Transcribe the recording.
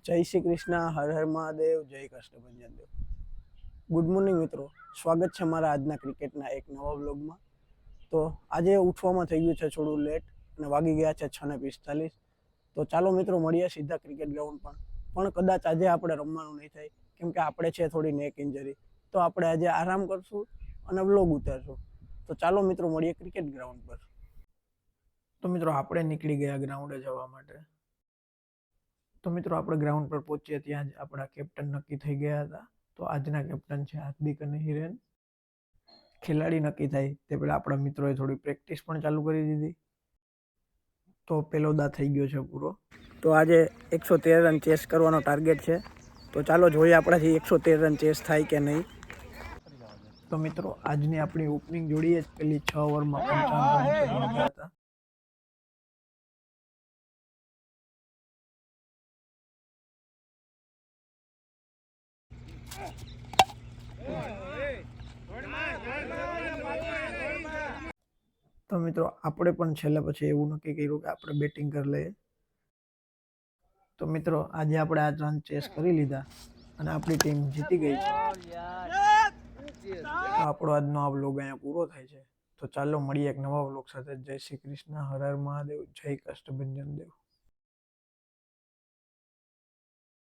જય શ્રી કૃષ્ણ, હર હર મહાદેવ, જય Kashtabhanjan Dev. Good morning મિત્રો, સ્વાગત છે મારા આજના ક્રિકેટના એક નવા વ્લોગમાં. તો આજે ઉઠવામાં થઈ ગયું છે થોડું લેટ અને વાગી ગયા છે 6:45. તો ચાલો મિત્રો મળીએ સીધા ક્રિકેટ ગ્રાઉન્ડ પણ કદાચ આજે આપણે રમવાનું નહીં થાય કેમ કે આપણે છે થોડી નેક ઇન્જરી. તો આપણે આજે આરામ કરશું અને વ્લોગ ઉતારશું. તો ચાલો મિત્રો મળીએ ક્રિકેટ ગ્રાઉન્ડ પર. તો મિત્રો આપણે નીકળી ગયા ગ્રાઉન્ડે જવા માટે. તો મિત્રો આપણે ગ્રાઉન્ડ પર પહોંચ્યા ત્યાં જ આપણા કેપ્ટન નક્કી થઈ ગયા હતા. તો આજના કેપ્ટન છે હાર્દિક અને હિરેન. ખેલાડી નક્કી થાય તે પહેલાં આપણા મિત્રોએ થોડી પ્રેક્ટિસ પણ ચાલુ કરી દીધી. તો પેલો દા થઈ ગયો છે પૂરો. તો આજે 113 રન ચેસ કરવાનો ટાર્ગેટ છે. તો ચાલો જોઈએ આપણાથી 113 રન ચેસ થાય કે નહીં. તો મિત્રો આજની આપણી ઓપનિંગ જોડીએ જ પેલી 6 ઓવરમાં 55 રન કરી દીધા હતા. તો મિત્રો આપણે પણ છેલ્લે પછી એવું નક્કી કર્યું કે આપણે બેટિંગ કરી લઈએ. તો મિત્રો આજે આપણે આ રન ચેસ કરી લીધા અને આપણી ટીમ જીતી ગઈ છે. તો આપણો આજનો આ વ્લોગ અહીંયા પૂરો થાય છે. તો ચાલો મળીએ એક નવા વ્લોગ સાથે. જય શ્રી કૃષ્ણ, હર હર મહાદેવ, જય કષ્ટભંજન દેવ.